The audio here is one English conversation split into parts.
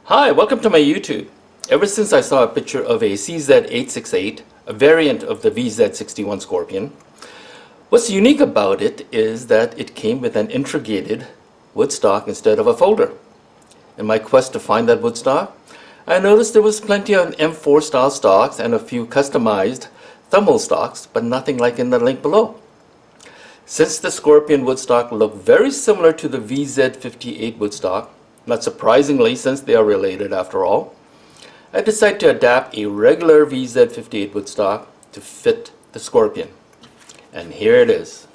Hi, welcome to my YouTube. Ever since I saw a picture of a CZ868, a variant of the VZ-61 Scorpion, what's unique about it is that it came with an integrated wood stock instead of a folder. In my quest to find that wood stock, I noticed there was plenty of M4 style stocks and a few customized thermal stocks, but nothing like in the link below. Since the Scorpion woodstock looked very similar to the VZ58 woodstock, not surprisingly since they are related after all, I decided to adapt a regular VZ58 woodstock to fit the Scorpion. And here it is.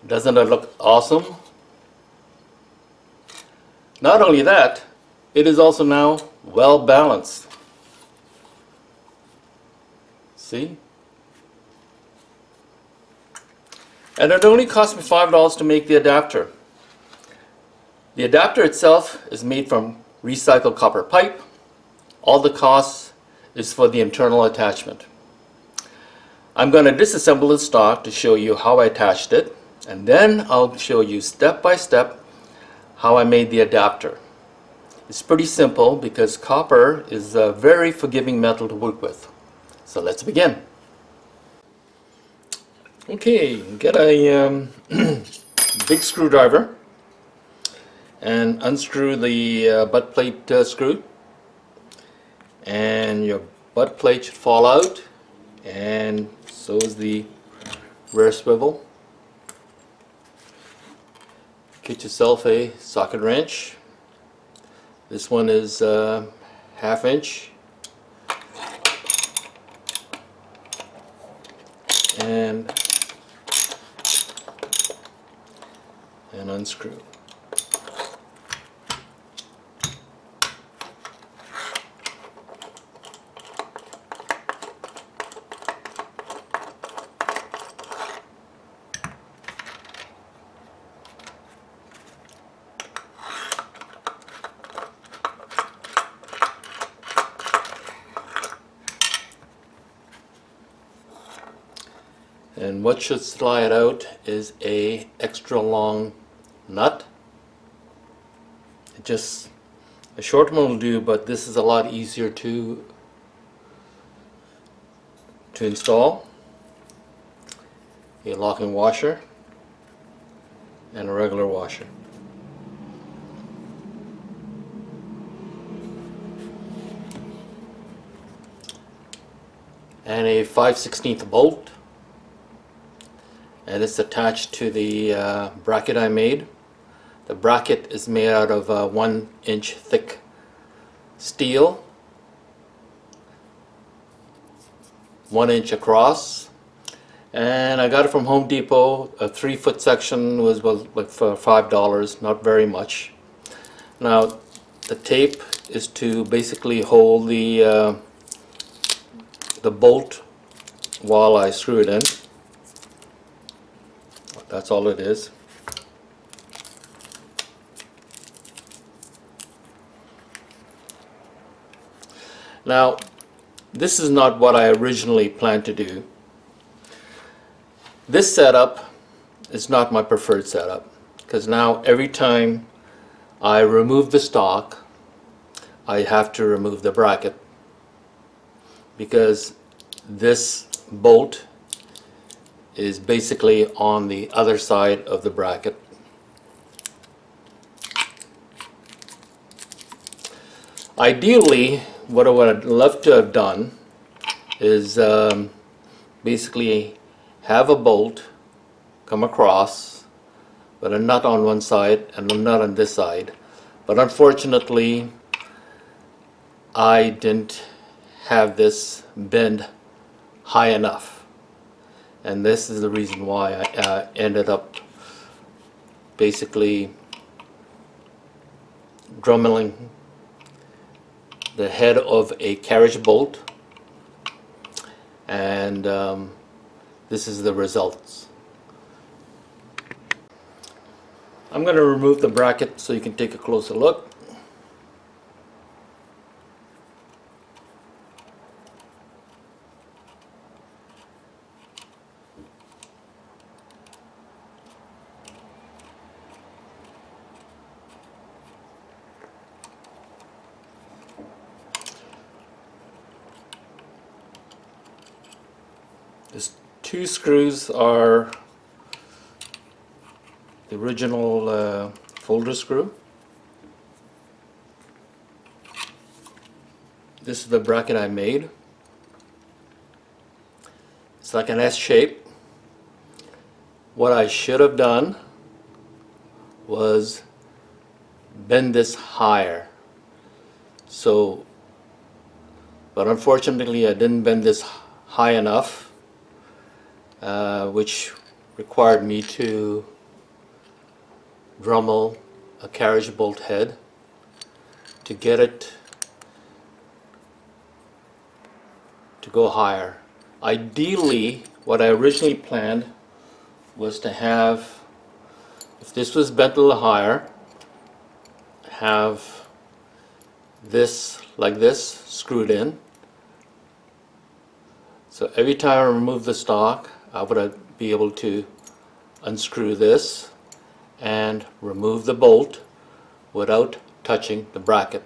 Doesn't it look awesome? Not only that, it is also now well balanced. See? And it only cost me $5 to make the adapter. The adapter itself is made from recycled copper pipe. All the cost is for the internal attachment. I'm going to disassemble the stock to show you how I attached it, and then I'll show you step by step how I made the adapter. It's pretty simple because copper is a very forgiving metal to work with. So let's begin. Okay, get a big screwdriver and unscrew the butt plate screw, and your butt plate should fall out, and so is the rear swivel. Get yourself a socket wrench. This one is 1/2 inch, and unscrew. And what should slide out is a extra long nut. Just a short one will do, but this is a lot easier to install. A locking washer and a regular washer. And a 5/16 bolt. And it's attached to the bracket I made. The bracket is made out of 1 inch thick steel, 1 inch across, and I got it from Homedepot. A 3-foot section was like for $5, not very much. Now the tape is to basically hold the bolt while I screw it in. That's all it is. Now, this is not what I originally planned to do. This setup is not my preferred setup, because now every time I remove the stock, I have to remove the bracket, because this bolt is basically on the other side of the bracket. Ideally, what I would love to have done is basically have a bolt come across with a nut on one side and a nut on this side, but unfortunately I didn't have this bend high enough. And this is the reason why I ended up basically drummeling the head of a carriage bolt, and this is the results. I'm going to remove the bracket so you can take a closer look. two screws are the original folder screw. This is the bracket I made. It's like an S shape. What I should have done was bend this higher. But unfortunately I didn't bend this high enough, which required me to Dremel a carriage bolt head to get it to go higher. Ideally, what I originally planned was to have, if this was bent a little higher, have this like this screwed in. So every time I remove the stock, I would be able to unscrew this and remove the bolt without touching the bracket.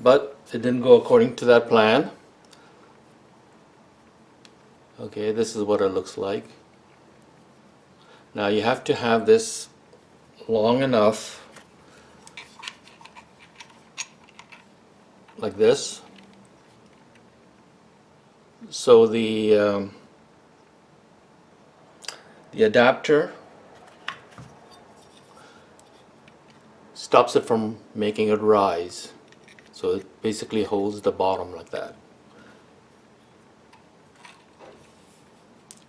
But it didn't go according to that plan. Okay, this is what it looks like. Now you have to have this long enough, like this, so the adapter stops it from making it rise. So it basically holds the bottom like that.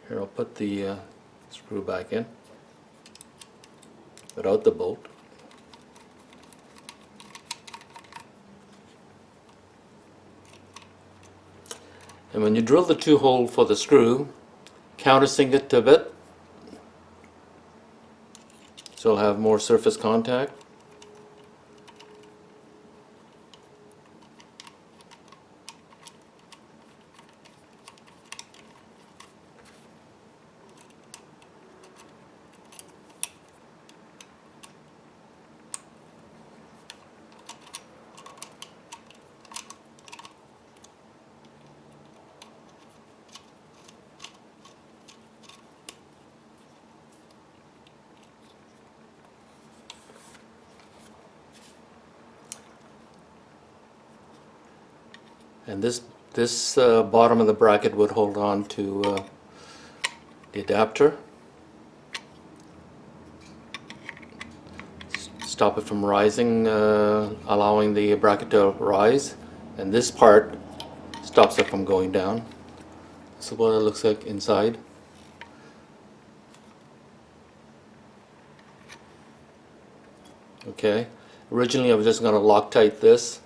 Here, I'll put the screw back in without the bolt. And when you drill the two hole for the screw, countersink it a bit so it'll have more surface contact. And this bottom of the bracket would hold on to the adapter, stop it from rising, allowing the bracket to rise, and this part stops it from going down. This is what it looks like inside. Okay, originally I was just going to Loctite this,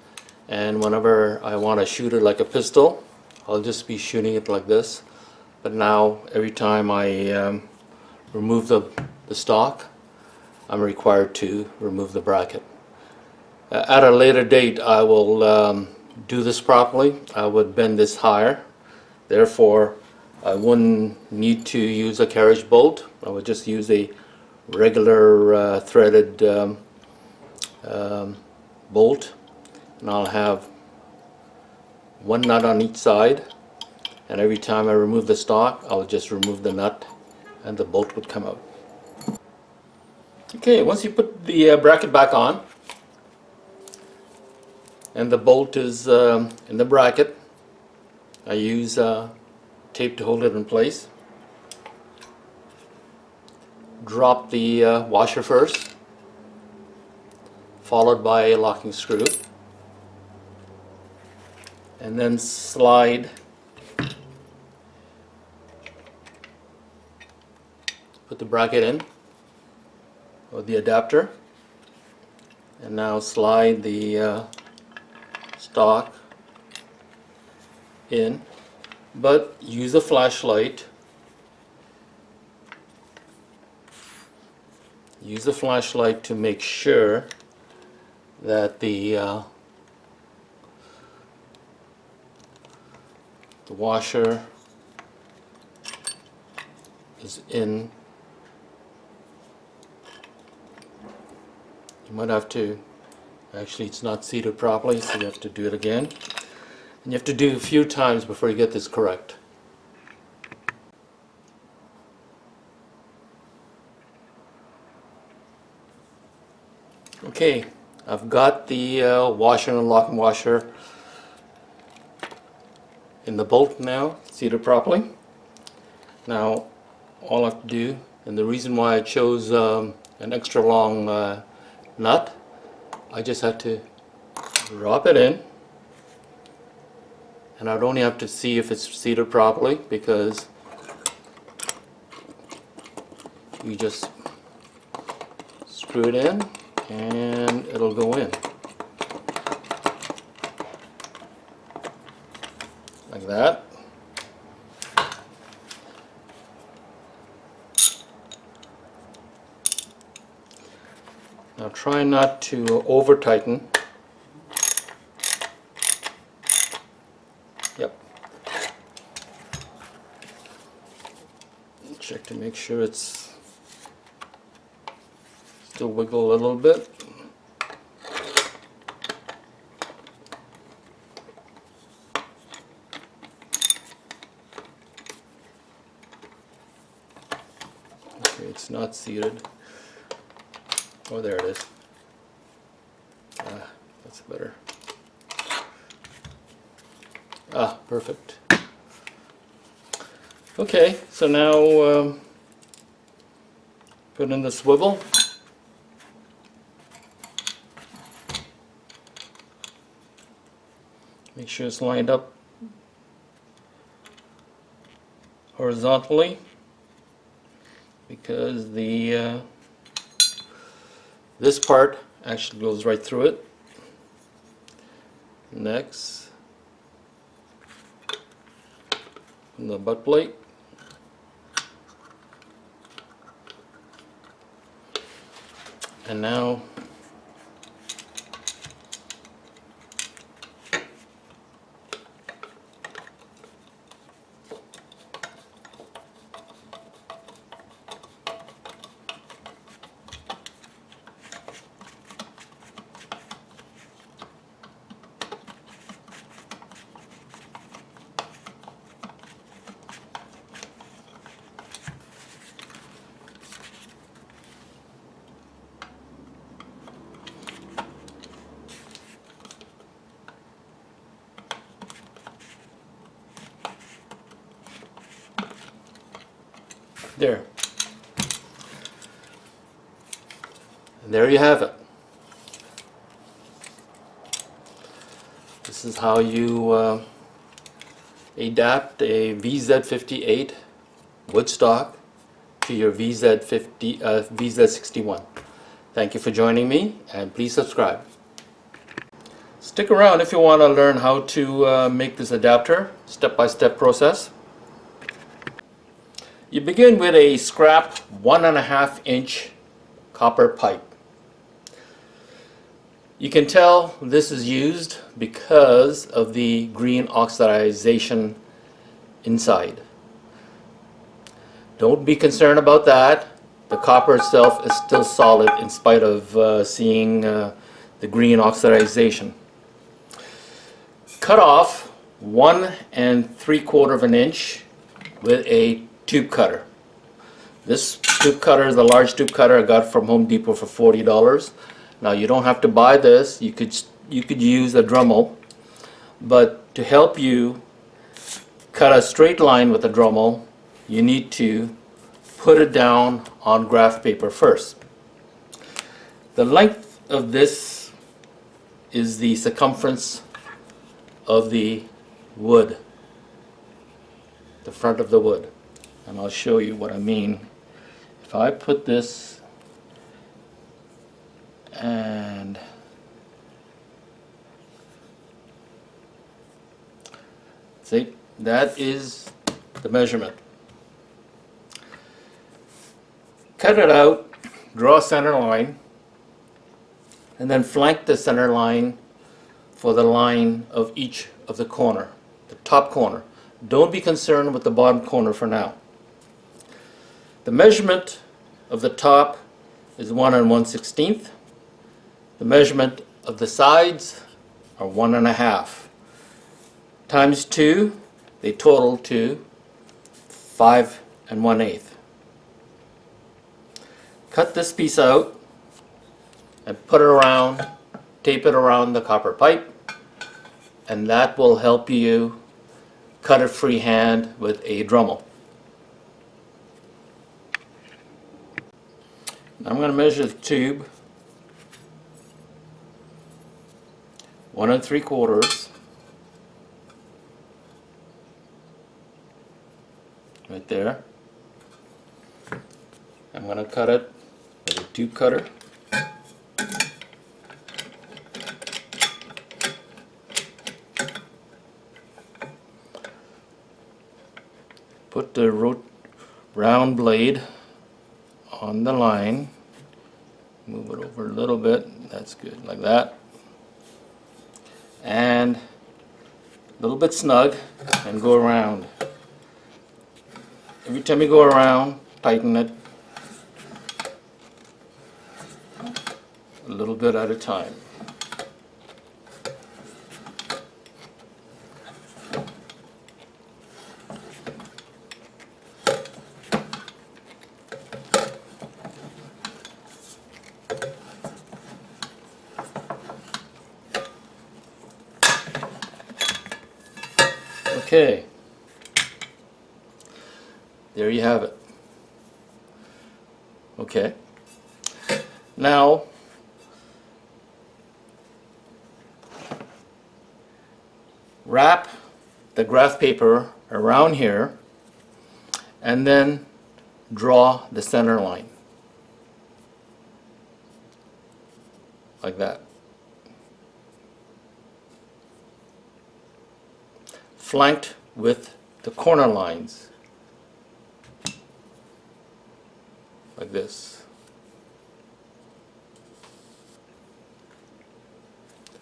and whenever I want to shoot it like a pistol, I'll just be shooting it like this. But now every time I remove the stock, I'm required to remove the bracket. At a later date I will do this properly. I would bend this higher, therefore I wouldn't need to use a carriage bolt. I would just use a regular threaded bolt, and I'll have one nut on each side, and every time I remove the stock I'll just remove the nut and the bolt would come out. Okay, once you put the bracket back on and the bolt is in the bracket, I use tape to hold it in place. Drop the washer first, followed by a locking screw, and then slide put the bracket in, or the adapter, and now slide the stock in, but use a flashlight. Use the flashlight to make sure that the washer is in. You might have to, actually it's not seated properly, so you have to do it again. And you have to do it a few times before you get this correct. Okay, I've got the washer and locking washer in the bolt now, seated properly. Now all I have to do, and the reason why I chose an extra long nut, I just had to drop it in, and I'd only have to see if it's seated properly, because you just screw it in and it'll go in like that. Now try not to over tighten. Yep. Check to make sure it's still wiggle a little bit. Okay, it's not seated. Oh, there it is. Ah, that's better. Ah, perfect. Okay, so now put in the swivel. Make sure it's lined up horizontally, because the this part actually goes right through it. Next, the butt plate. And now there. And there you have it. This is how you adapt a VZ58 woodstock to your VZ61. Thank you for joining me, and please subscribe. Stick around if you want to learn how to make this adapter, step-by-step process. You begin with a scrap 1.5 inch copper pipe. You can tell this is used because of the green oxidization inside. Don't be concerned about that. The copper itself is still solid in spite of seeing the green oxidization. Cut off 1 3/4 inch with a tube cutter. This tube cutter is a large tube cutter I got from Homedepot for $40. Now you don't have to buy this. You could use a Dremel, but to help you cut a straight line with a Dremel, you need to put it down on graph paper first. The length of this is the circumference of the wood, the front of the wood. And I'll show you what I mean. If I put this and see, that is the measurement. Cut it out, draw a center line, and then flank the center line for the line of each of the corner, the top corner. Don't be concerned with the bottom corner for now. The measurement of the top is 1 1/16. The measurement of the sides are 1 1/2. times 2, they total to 5 1/8. Cut this piece out and put it around, tape it around the copper pipe, and that will help you cut it freehand with a Dremel. I'm going to measure the tube 1 3/4 right there. I'm going to cut it with a tube cutter. Put the round blade on the line, move it over a little bit, that's good, like that, and a little bit snug, and go around. Every time you go around, tighten it a little bit at a time. Okay, there you have it. Okay, now wrap the graph paper around here and then draw the center line like that. Flanked with the corner lines like this.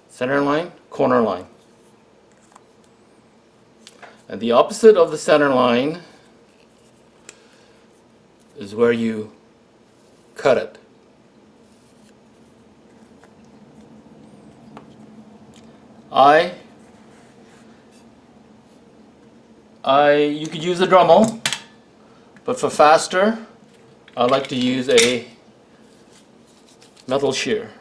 Center line, corner line. And the opposite of the center line is where you cut it. You could use a Dremel, but for faster, I like to use a metal shear.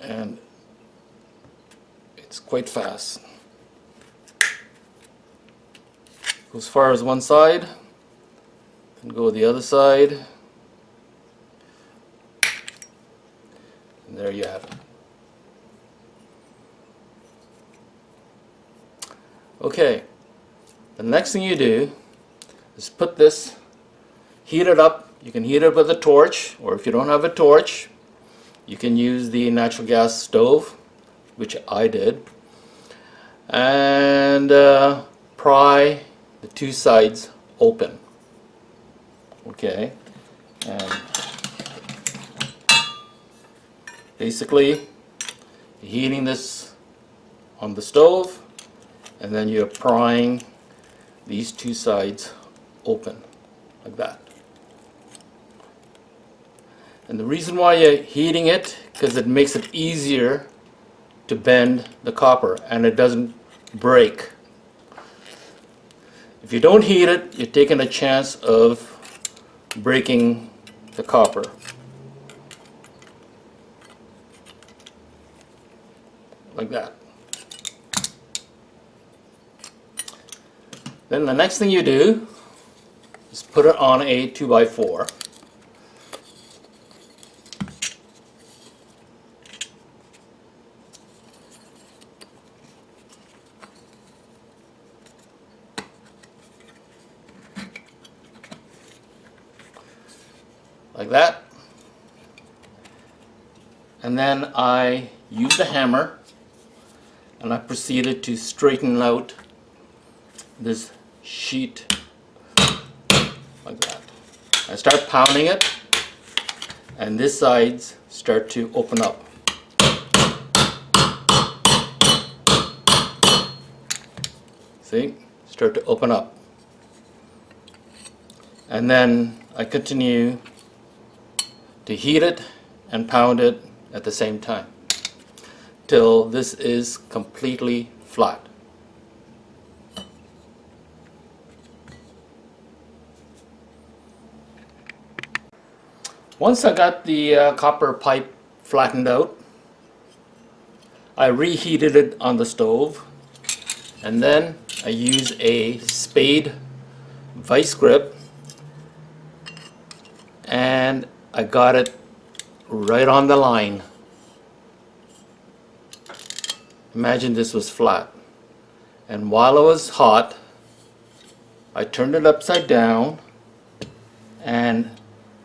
And it's quite fast. Go as far as one side, and go the other side. And there you have it. Okay, the next thing you do is put this, heat it up. You can heat it with a torch, or if you don't have a torch, you can use the natural gas stove, which I did, and pry the two sides open. Okay, and basically heating this on the stove, and then you're prying these two sides open like that. And the reason why you're heating it, because it makes it easier to bend the copper and it doesn't break. If you don't heat it, you're taking a chance of breaking the copper. Like that. Then the next thing you do is put it on a 2x4. Like that. And then I used a hammer and I proceeded to straighten out this sheet like that. I start pounding it and this sides start to open up. See? Start to open up. And then I continue to heat it and pound it at the same time till this is completely flat. Once I got the copper pipe flattened out, I reheated it on the stove, and then I use a spade vice grip, and I got it right on the line. Imagine this was flat, and while it was hot, I turned it upside down and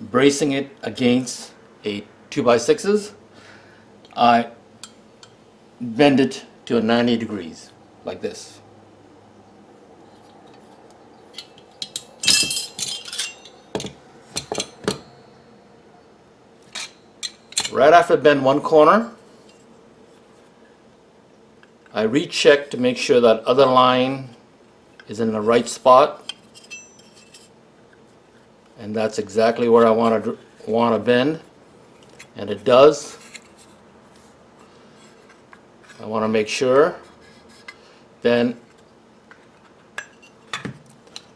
bracing it against a 2x6s, I bend it to a 90 degrees like this. Right after I bend one corner, I recheck to make sure that other line is in the right spot, and that's exactly where I want to bend, and it does. I want to make sure. Then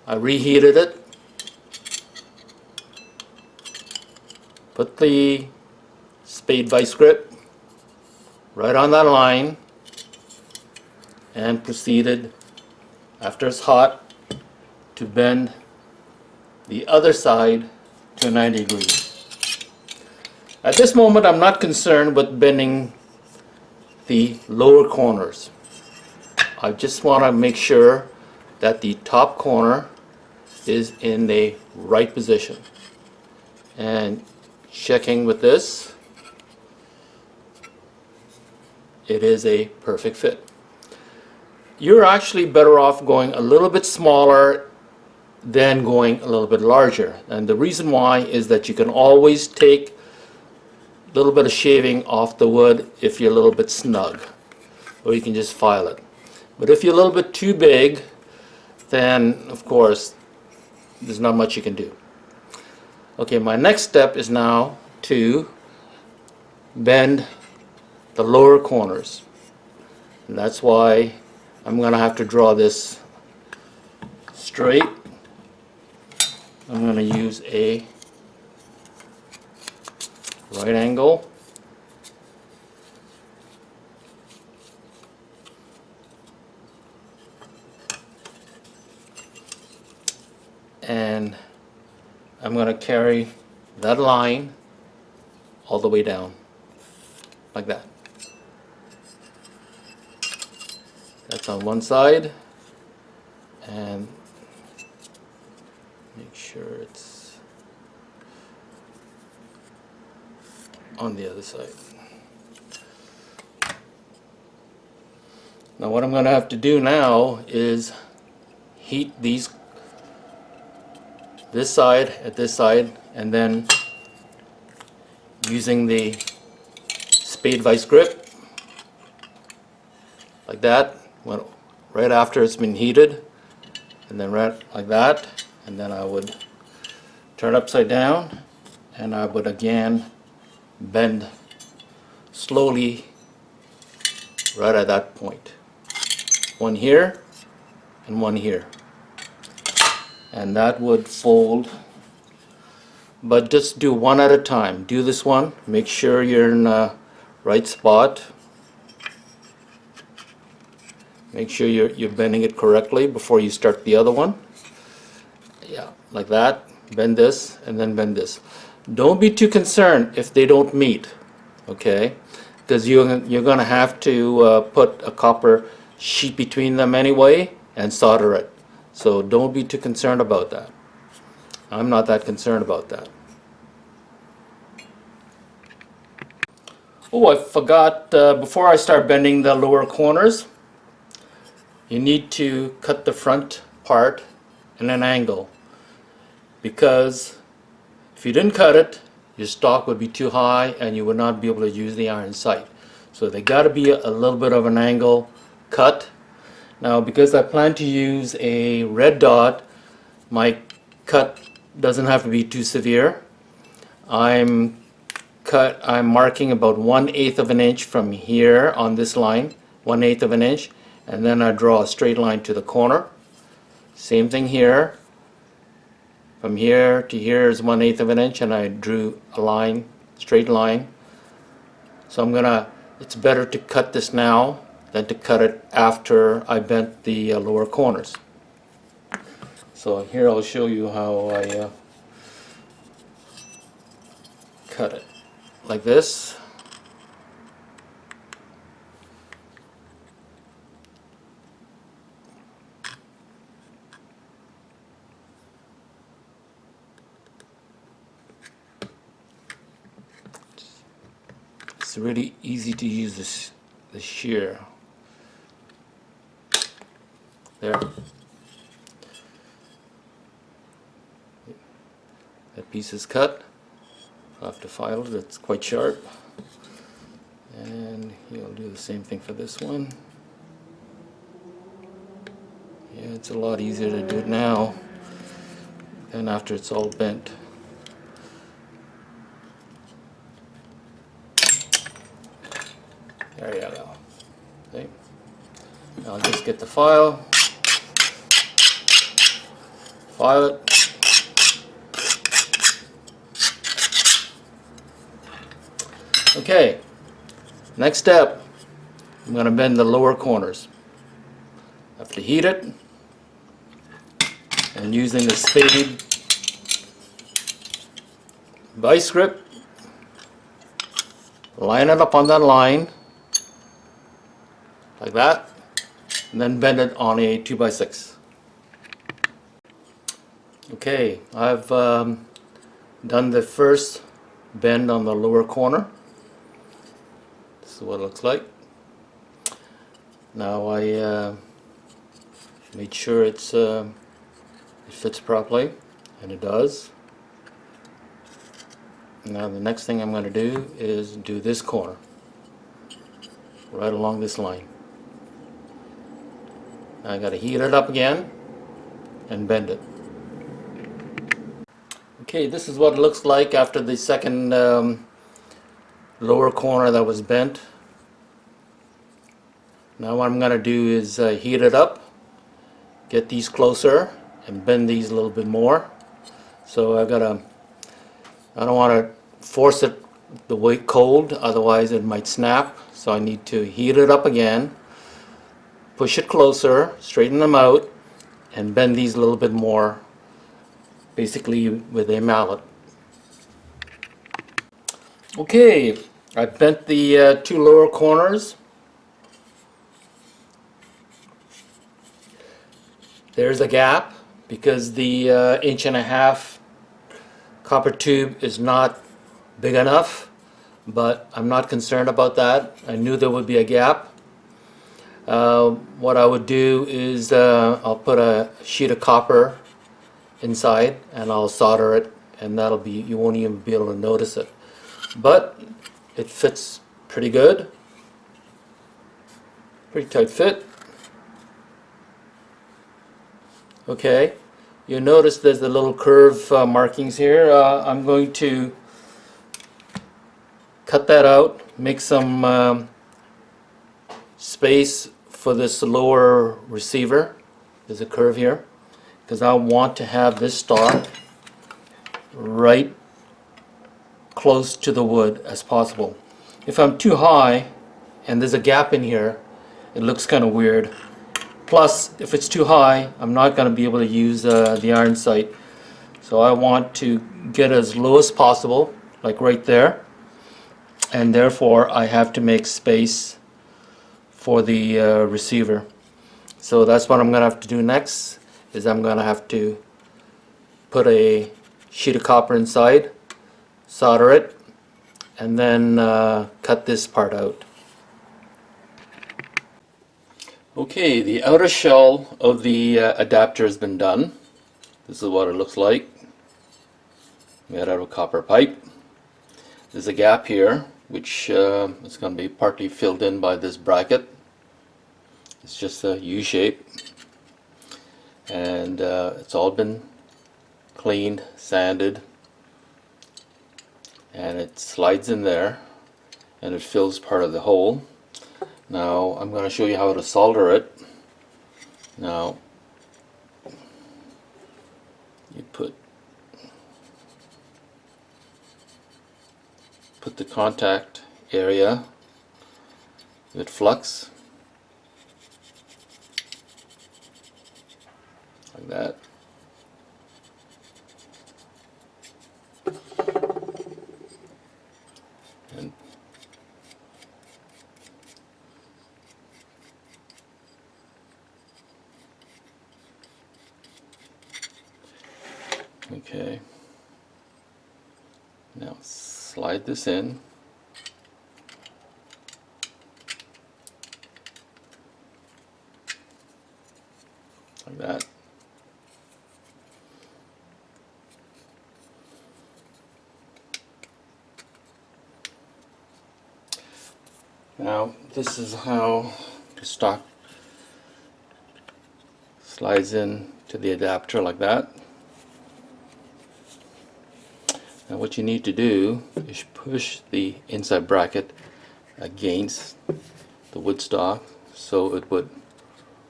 I reheated it, put the spade vice grip right on that line, and proceeded, after it's hot, to bend the other side to 90 degrees. At this moment, I'm not concerned with bending the lower corners. I just want to make sure that the top corner is in the right position. And checking with this, it is a perfect fit. You're actually better off going a little bit smaller than going a little bit larger. And the reason why is that you can always take a little bit of shaving off the wood if you're a little bit snug, or you can just file it. But if you're a little bit too big, then of course there's not much you can do. Okay, my next step is now to bend the lower corners, and that's why I'm going to have to draw this straight. I'm going to use a right angle, and I'm going to carry that line all the way down like that. That's on one side, and make sure it's on the other side. Now what I'm going to have to do now is heat this side at this side, and then using the spade vice grip like that, right after it's been heated, and then right like that, and then I would turn upside down, and I would again bend slowly right at that point. One here and one here, and that would fold. But just do one at a time. Do this one, make sure you're in the right spot. Make sure you're bending it correctly before you start the other one. Yeah, like that. Bend this and then bend this. Don't be too concerned if they don't meet, okay? Because you're going to have to put a copper sheet between them anyway and solder it. So don't be too concerned about that. I'm not that concerned about that. Oh, I forgot, before I start bending the lower corners, you need to cut the front part in an angle, because if you didn't cut it, your stock would be too high and you would not be able to use the iron sight. So they got to be a little bit of an angle cut. Now because I plan to use a red dot, my cut doesn't have to be too severe. I'm marking about 1/8 of an inch from here on this line, 1/8 of an inch, and then I draw a straight line to the corner. Same thing here. From here to here is 1/8 of an inch, and I drew a line, straight line. So it's better to cut this now than to cut it after I bent the lower corners. So here I'll show you how I cut it. Like this. It's really easy to use the shear. There. That piece is cut. I'll have to file it, it's quite sharp. And he'll do the same thing for this one. Yeah, it's a lot easier to do it now than after it's all bent. There you go. Okay. Now I'll just get the file, file it. Okay, next step, I'm going to bend the lower corners. I have to heat it, and using the spade vice grip, line it up on that line, like that, and then bend it on a 2x6. Okay, I've done the first bend on the lower corner. This is what it looks like. Now I made sure it fits properly, and it does. Now the next thing I'm going to do is do this corner right along this line. Now I got to heat it up again and bend it. Okay, this is what it looks like after the second lower corner that was bent. Now what I'm going to do is heat it up, get these closer, and bend these a little bit more. So I don't want to force it the way cold, otherwise it might snap. So I need to heat it up again, push it closer, straighten them out, and bend these a little bit more, basically with a mallet. Okay, I bent the two lower corners. There's a gap because the 1.5 inch copper tube is not big enough, but I'm not concerned about that. I knew there would be a gap. What I would do is I'll put a sheet of copper inside and I'll solder it, and you won't even be able to notice it. But it fits pretty good. Pretty tight fit. Okay, you notice there's the little curve markings here. I'm going to cut that out, make some space for this lower receiver. There's a curve here, because I want to have this star right close to the wood as possible. If I'm too high and there's a gap in here, it looks kind of weird. Plus, if it's too high, I'm not going to be able to use the iron sight. So I want to get as low as possible, like right there. And therefore, I have to make space for the receiver. So that's what I'm going to have to do next, is I'm going to have to put a sheet of copper inside, solder it, and then cut this part out. Okay, the outer shell of the adapter has been done. This is what it looks like. Made out of copper pipe. There's a gap here, which is going to be partly filled in by this bracket. It's just a U shape, and it's all been cleaned, sanded, and it slides in there and it fills part of the hole. Now I'm going to show you how to solder it. Now you put the contact area with flux like that. And okay, now slide this in. Like that. Now this is how the stock slides in to the adapter like that. Now what you need to do is push the inside bracket against the wood stock so it would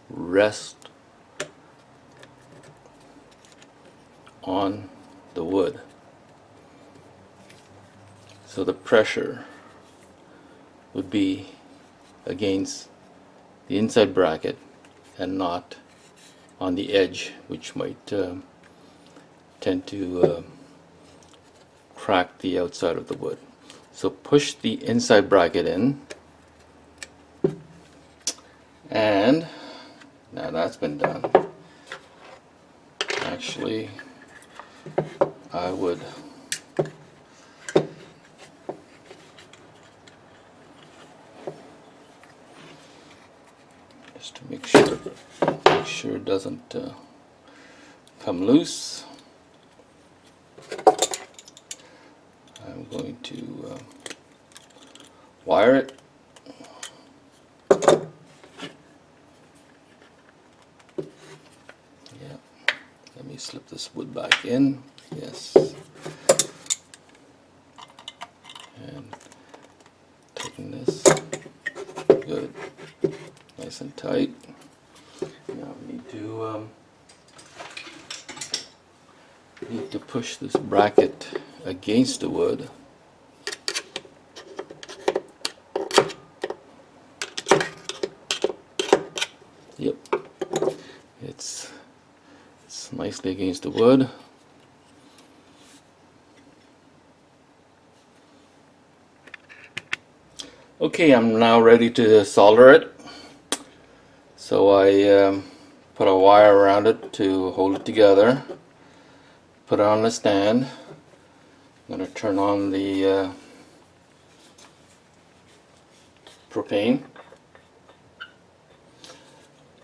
rest on the wood. So the pressure would be against the inside bracket and not on the edge, which might tend to crack the outside of the wood. So push the inside bracket in, and now that's been done. Actually, I would just to make sure it doesn't come loose. I'm going to wire it. Yeah, let me slip this wood back in. Yes, and taking this, good, nice and tight. Now we need to push this bracket against the wood. Yep, it's nicely against the wood. Okay, I'm now ready to solder it. So I put a wire around it to hold it together. Put it on the stand. I'm going to turn on the propane.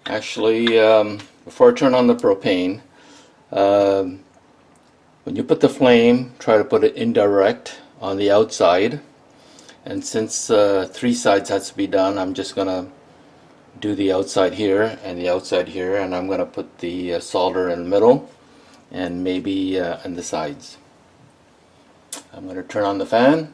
Actually, before I turn on the propane, when you put the flame, try to put it indirect on the outside. And since 3 sides has to be done, I'm just going to do the outside here and the outside here, and I'm going to put the solder in the middle and maybe on the sides. I'm going to turn on the fan.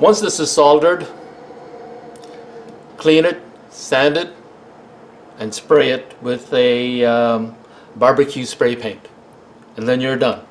Once this is soldered, clean it, sand it, and spray it with a barbecue spray paint. And then you're done.